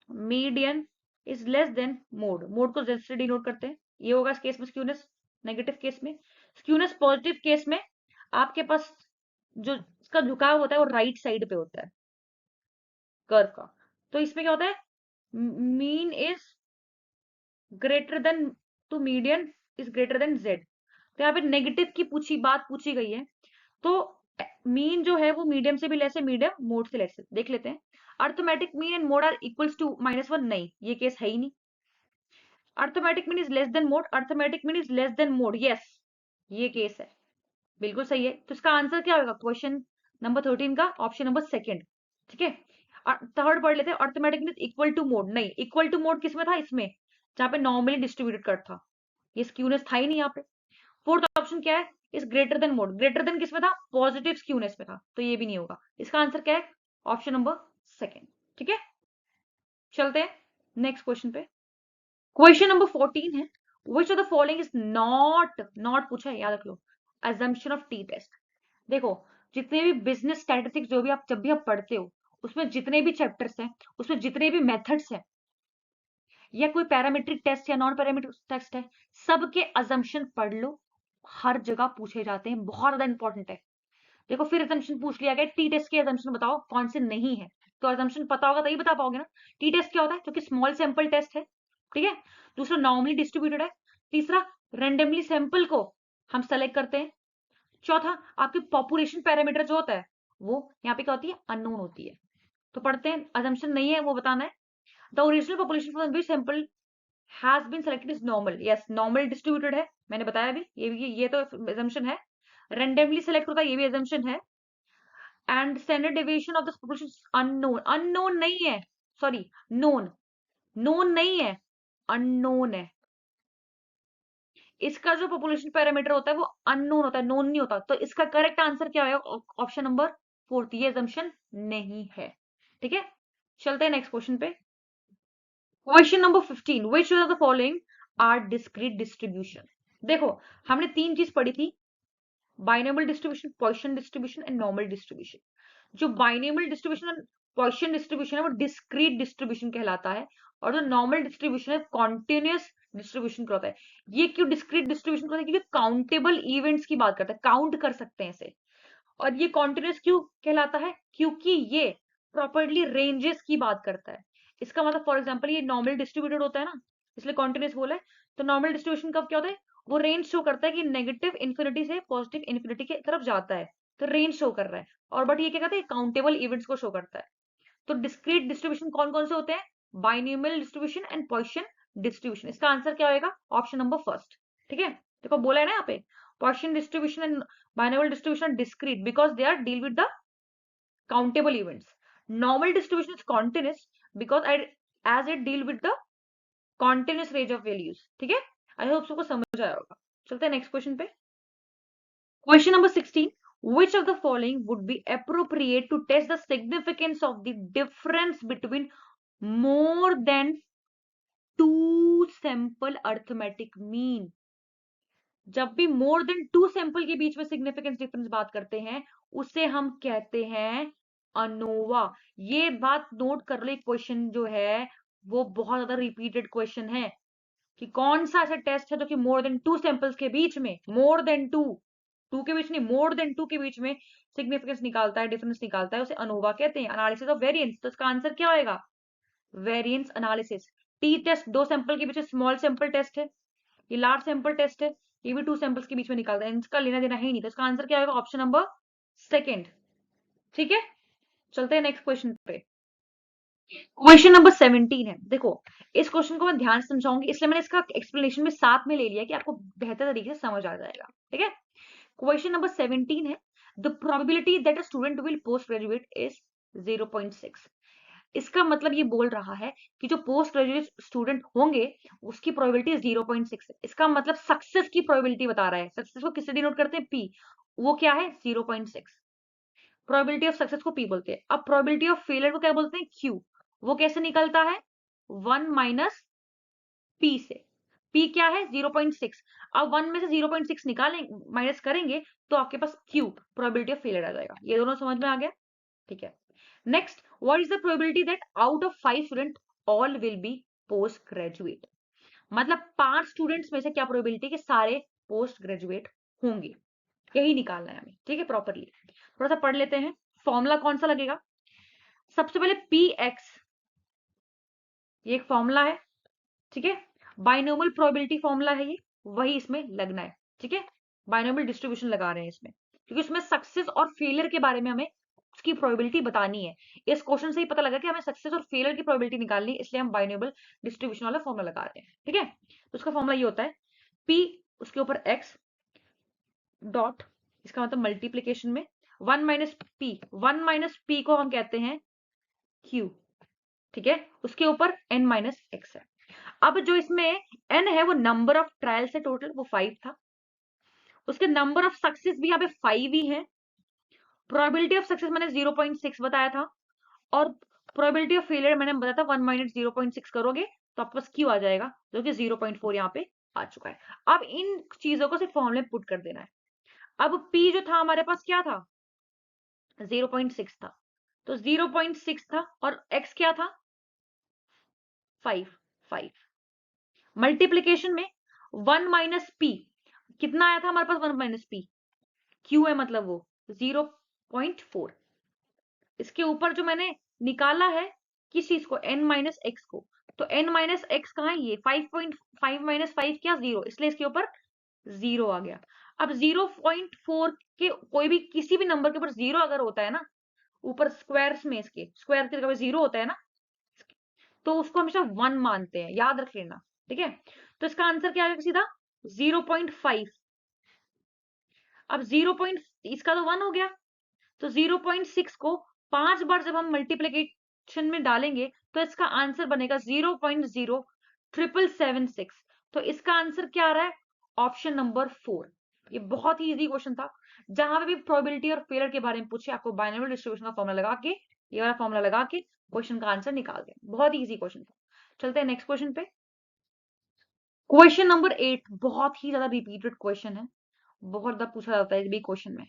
median is less than mode. Mode को z से डिनोट करते हैं। ये होगा इस केस में स्क्यूनेस नेगेटिव केस में। स्क्यूनेस पॉजिटिव केस में आपके पास जो इसका झुकाव होता है वो राइट साइड पे होता है कर्व का। तो इसमें क्या होता है? Mean is greater than to median is greater than z। तो यहाँ पे नेगेटिव की बात पूछी गई है, तो मीन जो है वो मीडियम से भी लेस है, मीडियम मोड से लेस है। देख लेते हैं। Arithmetic mean and mode are equals to -1, नहीं ये केस है ही नहीं। Arithmetic mean is less than mode, arithmetic mean is less than mode, yes ये केस है, बिल्कुल सही है। तो इसका आंसर क्या होगा क्वेश्चन नंबर 13 का? ऑप्शन नंबर सेकंड, ठीक है। थर्ड पढ़ लेते हैं। Arithmetic mean equal to mode, नहीं इक्वल टू मोड किसमें था? इसमें जहां पे नॉर्मली डिस्ट्रीब्यूटेड कर्व था, ये स्क्यूनेस था ही नहीं यहाँ पे। फोर्थ ऑप्शन क्या है? Is greater then mode, greater than किसमें था? पॉजिटिव स्क्यूनेस में था, तो ये भी नहीं होगा। इसका आंसर क्या है? ऑप्शन नंबर सेकंड, ठीक है। चलते हैं नेक्स्ट क्वेश्चन पे। क्वेश्चन नंबर 14 है, विच of the following is not पूछा है, याद रख लो, assumption ऑफ टी टेस्ट। देखो, जितने भी बिजनेस स्टैटिस्टिक्स जो भी आप जब भी आप पढ़ते हो, उसमें जितने भी चैप्टर्स हैं, उसमें जितने भी मेथड्स हैं, या कोई पैरामीट्रिक टेस्ट या नॉन पैरामीट्रिक टेस्ट है, सबके अजम्पशन पढ़ लो। हर जगह पूछे जाते हैं, बहुत ज्यादा इंपॉर्टेंट है। देखो, फिर अजम्पशन पूछ लिया गया टी टेस्ट के अजम्पशन बताओ कौन से नहीं है, तो अजम्पशन पता होगा तभी बता पाओगे ना। टी टेस्ट क्या होता है? जो कि स्मॉल सैंपल टेस्ट है, ठीक है। दूसरा नॉर्मली डिस्ट्रीब्यूटेड है। तीसरा रेंडमली सैंपल को हम सेलेक्ट करते हैं। चौथा आपकी पॉपुलेशन पैरामीटर जो होता है वो यहाँ पे क्या होती है? अननोन होती है। तो पढ़ते हैं, अजम्पशन नहीं है वो बताना है। The original population from which sample has been selected is normal, yes normal distributed है, मैंने बताया भी, ये तो assumption है। रेंडमली सेलेक्ट होता है, ये भी assumption है। And standard deviation of the population unknown, unknown नहीं है, सॉरी नोन, नोन नहीं है, अननोन है। इसका जो पॉपुलेशन पैरामीटर होता है वो अननोन होता है, नोन नहीं होता। तो इसका करेक्ट आंसर क्या होगा? ऑप्शन नंबर फोर्थ, ये assumption नहीं है, ठीक है। चलते हैं नेक्स्ट क्वेश्चन पे। Question number 15, which of the following are discrete distribution. देखो, हमने तीन चीज पढ़ी थी, binomial distribution, Poisson distribution and normal distribution. जो binomial distribution and Poisson distribution है वो डिस्क्रीट डिस्ट्रीब्यूशन कहलाता है, और जो नॉर्मल डिस्ट्रीब्यूशन है कॉन्टिन्यूअस डिस्ट्रीब्यूशन कहलाता है। ये क्यों डिस्क्रीट डिस्ट्रीब्यूशन कहते हैं? क्योंकि काउंटेबल इवेंट्स की बात करता है, काउंट कर सकते हैं इसे। और ये कॉन्टिन्यूअस क्यों कहलाता है? क्योंकि ये प्रॉपर्ली रेंजेस की बात करता है। इसका मतलब फॉर एग्जांपल ये नॉर्मल डिस्ट्रीब्यूटेड होता है ना, इसलिए कॉन्टिन्यूअस बोला है। तो नॉर्मल डिस्ट्रीब्यूशन कब क्या होता है? वो रेंज शो करता है कि नेगेटिव इन्फिनिटी से पॉजिटिव इन्फिनिटी की तरफ जाता है, तो रेंज शो कर रहा है। और बट ये क्या कहते हैं? काउंटेबल इवेंट्स को शो करता है। तो डिस्क्रीट डिस्ट्रीब्यूशन कौन कौन से होते हैं? Binomial distribution and Poisson distribution. इसका आंसर क्या होगा? ऑप्शन नंबर फर्स्ट, ठीक है। देखो बोला है ना यहाँ पे, Poisson distribution and binomial distribution discrete because they are deal with the countable events. Normal distribution is continuous because as it deal with the continuous range of values, ठीक है। आई होप सबको समझ आया होगा। चलते हैं नेक्स्ट क्वेश्चन पे। Question number 16, which of the following would be appropriate to test the significance of the difference between more than two sample arithmetic mean। जब भी मोर देन टू सैंपल के बीच में सिग्निफिकेंस डिफरेंस बात करते हैं, उसे हम कहते हैं अनोवा। ये बात नोट कर लो, क्वेश्चन जो है वो बहुत ज्यादा रिपीटेड क्वेश्चन है कि कौन सा ऐसा टेस्ट है जो कि मोर देन टू सैंपल्स के बीच में, मोर देन टू के बीच नहीं, मोर देन टू के बीच में सिग्निफिकेंस निकालता है, डिफरेंस निकालता है, उसे अनोवा कहते हैं। एनालिसिस ऑफ वेरिएंस, तो इसका आंसर क्या होएगा? Variance analysis. टी टेस्ट दो सैंपल के बीच स्मॉल सैंपल टेस्ट है, ये लार्ज सैंपल टेस्ट है, ये भी टू सैंपल्स के बीच में निकालता है, इसका लेना देना है ही नहीं। तो इसका आंसर क्या होगा? ऑप्शन नंबर सेकंड, ठीक है। चलते हैं नेक्स्ट क्वेश्चन पे। क्वेश्चन नंबर 17 है। देखो, इस क्वेश्चन को मैं ध्यान से समझाऊंगी, इसलिए मैंने इसका एक्सप्लेनेशन में साथ में ले लिया कि आपको बेहतर तरीके से समझ आ जाएगा, ठीक है। क्वेश्चन नंबर 17 है, the probability that a student will post graduate is 0.6। इसका मतलब ये बोल रहा है कि जो पोस्ट ग्रेजुएट स्टूडेंट होंगे उसकी प्रोबेबिलिटी 0.6 है। इसका मतलब सक्सेस की प्रोबेबिलिटी बता रहा है। सक्सेस को किससे डिनोट करते हैं? पी। वो क्या है? 0.6। प्रोबेबिलिटी ऑफ सक्सेस को पी बोलते हैं। अब प्रोबेबिलिटी ऑफ फेलियर को क्या बोलते हैं? क्यू। वो कैसे निकलता है? 1 माइनस पी से। पी क्या है? 0.6। अब 1 में से 0.6 निकालेंगे, माइनस करेंगे, तो आपके पास क्यू प्रोबेबिलिटी ऑफ फेलियर आ जाएगा। ये दोनों समझ में आ गया? ठीक है। Next, what is the probability that out of 5 student all will be post graduate? मतलब 5 स्टूडेंट्स में से क्या प्रोबेबिलिटी कि सारे पोस्ट ग्रेजुएट होंगे, यही निकालना है हमें। ठीक है, प्रॉपरली थोड़ा सा पढ़ लेते हैं। फॉर्मूला कौन सा लगेगा? सबसे पहले पी एक्स, ये एक फॉर्मूला है। ठीक है, बाइनोमियल प्रोबेबिलिटी फॉर्मूला है ये, वही इसमें लगना है। ठीक है, बाइनोमियल डिस्ट्रीब्यूशन लगा रहे हैं इसमें, क्योंकि उसमें सक्सेस और फेलियर के बारे में हमें उसकी प्रोबेबिलिटी बतानी है। इस क्वेश्चन से ही पता लगा कि हमें सक्सेस और फेलियर की प्रोबेबिलिटी निकालनी है, इसलिए हम बाइनोमियल डिस्ट्रीब्यूशन वाला फॉर्मूला लगा रहे हैं। ठीक है, तो उसका फॉर्मूला ये होता है पी, उसके ऊपर एक्स डॉट, इसका मतलब मल्टीप्लीकेशन में 1 माइनस पी। 1 माइनस पी को हम कहते हैं क्यू। ठीक है, उसके ऊपर n माइनस एक्स है। अब जो इसमें n है वो नंबर ऑफ ट्रायल से टोटल वो 5 था। उसके नंबर ऑफ सक्सेस भी यहाँ पे 5 ही है। प्रोबेबिलिटी ऑफ सक्सेस मैंने 0.6 बताया था, और प्रोबेबिलिटी ऑफ फेलियर मैंने बताया था 1 माइनस 0.6 करोगे तो आपके पास क्यू आ जाएगा, जो कि 0.4 यहाँ पे आ चुका है। अब इन चीजों को सिर्फ फॉर्मूले में पुट कर देना है। अब p जो था हमारे पास क्या था? 0.6 था, तो 0.6 था, और x क्या था? 5। 5 मल्टीप्लीकेशन में 1 माइनस पी, कितना आया था हमारे पास? 1 माइनस पी, क्यू है मतलब वो 0.4। इसके ऊपर जो मैंने निकाला है किस चीज को? n माइनस एक्स को। तो n माइनस एक्स कहाँ है? ये 5.5 माइनस 5 क्या? 0, इसलिए इसके ऊपर 0 आ गया। अब 0.4 के कोई भी किसी भी नंबर के ऊपर 0 अगर होता है ना, ऊपर स्क्वायर्स में, इसके स्क्वायर के कभी 0 होता है ना, तो उसको हमेशा 1 मानते हैं, याद रख लेना। ठीक है, तो इसका आंसर क्या आएगा? सीधा 0.5। अब 0. इसका तो 1 हो गया, तो 0.6 को 5 बार जब हम मल्टीप्लीकेशन में डालेंगे तो इसका आंसर बनेगा 0.0776। तो इसका आंसर क्या आ रहा है? Option number 4। ये बहुत ही इजी क्वेश्चन था। जहां पे भी प्रोबेबिलिटी और फेलियर के बारे में पूछे, आपको बाइनोमियल डिस्ट्रीब्यूशन का फॉर्मूला लगा के, ये वाला फॉर्मूला लगा के क्वेश्चन का आंसर निकाल दें। बहुत ही इजी क्वेश्चन था। चलते हैं नेक्स्ट क्वेश्चन पे। क्वेश्चन नंबर 8 बहुत ही ज्यादा रिपीटेड क्वेश्चन है, बहुत ज्यादा पूछा जाता है इस भी क्वेश्चन में,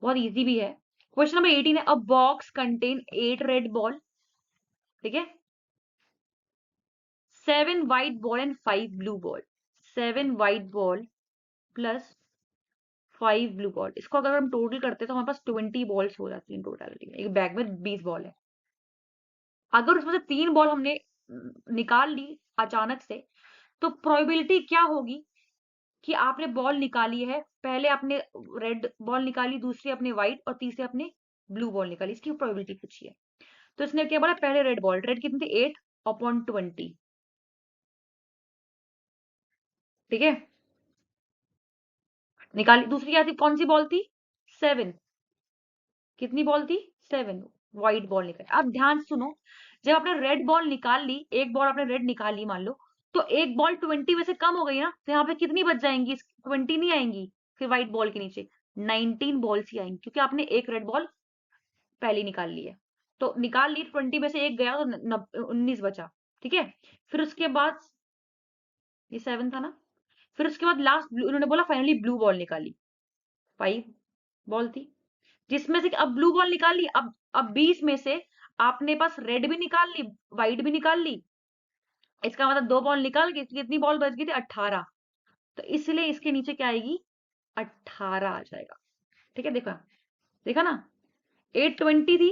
बहुत इजी भी है। क्वेश्चन नंबर 18 है, अ बॉक्स कंटेन 8 रेड बॉल, ठीक है, 7 white ball and 5 blue ball. 7 white ball plus 5 blue ball, इसको अगर हम टोटल करते हैं तो हमारे पास 20 बॉल्स हो जाती है टोटलिटी में। एक बैग में 20 बॉल है। अगर उसमें से 3 बॉल हमने निकाल ली अचानक से, तो प्रोबेबिलिटी क्या होगी कि आपने बॉल निकाली है, पहले आपने रेड बॉल निकाली, दूसरी अपने व्हाइट, और तीसरी अपने ब्लू बॉल निकाली। इसकी प्रोबेबिलिटी पूछी है। तो इसने क्या बोला? पहले रेड बॉल, रेड कितनी थी? 8/20। ठीक है, निकाली। दूसरी क्या थी? कौन सी बॉल थी? 7। कितनी बॉल थी? 7 व्हाइट बॉल निकाली। अब ध्यान सुनो, जब आपने रेड बॉल निकाल ली, एक बॉल आपने रेड निकाल ली मान लो, तो एक बॉल 20 में से कम हो गई ना, तो यहाँ पे कितनी बच जाएंगी? 20 नहीं आएंगी, फिर व्हाइट बॉल के नीचे 19 बॉल्स ही आएंगी, क्योंकि आपने एक रेड बॉल पहली निकाल ली है। तो निकाल ली, 20 में से एक गया तो 19 बचा। ठीक है, फिर उसके बाद ये 7 था ना, फिर उसके बाद लास्ट उन्होंने बोला फाइनली ब्लू बॉल निकाली, 5 बॉल थी, जिसमें से अब ब्लू बॉल निकाल ली। अब 20 में से आपने पास रेड भी निकाल ली, व्हाइट भी निकाल ली, इसका मतलब 2 बॉल निकाल के कितनी बॉल बच गई थी? 18। तो इसलिए इसके नीचे क्या आएगी? 18 आ जाएगा। ठीक है, देखा देखा ना, 820 थी,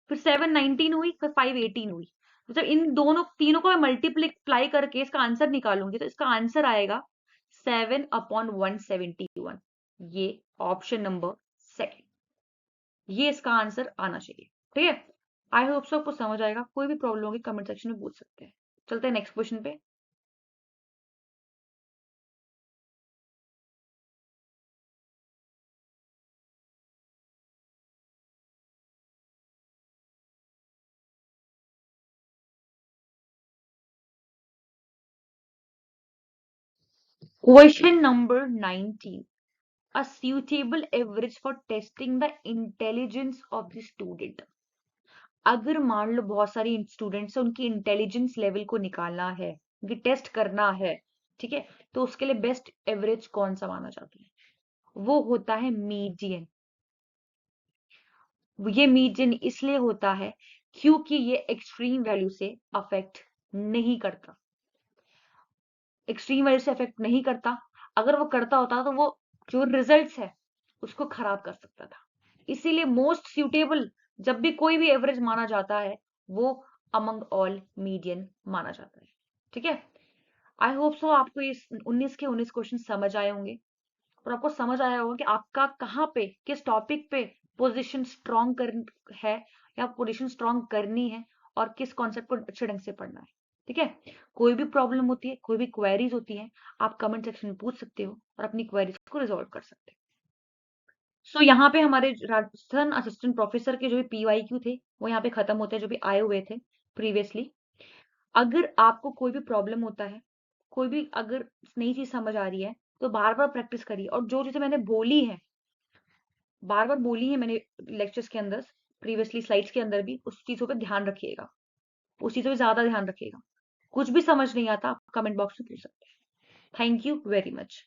फिर 719 हुई, फिर 518 हुई। तो जब इन दोनों तीनों को मैं मल्टीप्लाई करके इसका आंसर निकालूंगी, तो इसका आंसर आएगा 7/171। ये ऑप्शन नंबर सेकंड, ये इसका आंसर आना चाहिए। ठीक है, आई होप सो आपको समझ आएगा। कोई भी प्रॉब्लम होगी कमेंट सेक्शन में पूछ सकते हैं। चलते हैं नेक्स्ट क्वेश्चन पे। Question number 19. A suitable average for testing the intelligence of the student. अगर मान लो बहुत सारी स्टूडेंट्स है, उनकी इंटेलिजेंस लेवल को निकालना है, उनकी टेस्ट करना है, ठीक है, तो उसके लिए बेस्ट एवरेज कौन सा माना जाता है? वो होता है मीडियन। ये मीडियन इसलिए होता है क्योंकि ये एक्सट्रीम वैल्यू से अफेक्ट नहीं करता। एक्सट्रीम वैल्यू से अफेक्ट नहीं करता। अगर वो करता होता तो वो जो रिजल्ट्स है उसको खराब कर सकता था। इसीलिए मोस्ट सूटेबल जब भी कोई भी एवरेज माना जाता है वो अमंग ऑल मीडियन माना जाता है। ठीक है, आई होप सो आपको इस 19 के 19 क्वेश्चन समझ आए होंगे और आपको समझ आया होगा कि आपका कहाँ पे किस टॉपिक पे पोजीशन स्ट्रॉन्ग कर है या पोजीशन स्ट्रॉन्ग करनी है और किस कॉन्सेप्ट को अच्छे ढंग से पढ़ना है। ठीक है, कोई भी प्रॉब्लम होती है, कोई भी क्वेरीज होती है, आप कमेंट सेक्शन में पूछ सकते हो और अपनी क्वेरीज को रिजॉल्व कर सकते हो। सो यहाँ पे हमारे राजस्थान असिस्टेंट प्रोफेसर के जो भी PYQ थे वो यहाँ पे खत्म होते हैं, जो भी आए हुए थे प्रीवियसली। अगर आपको कोई भी प्रॉब्लम होता है, कोई भी अगर नई चीज समझ आ रही है, तो बार बार प्रैक्टिस करिए और जो चीजें मैंने बोली है, बार बार बोली है मैंने लेक्चर्स के अंदर, प्रीवियसली स्लाइड्स के अंदर भी, उस चीजों पे ध्यान रखिएगा, उस चीजों पे ज्यादा ध्यान रखिएगा। कुछ भी समझ नहीं आता आप कमेंट बॉक्स में पूछ सकते हैं। Thank you very much.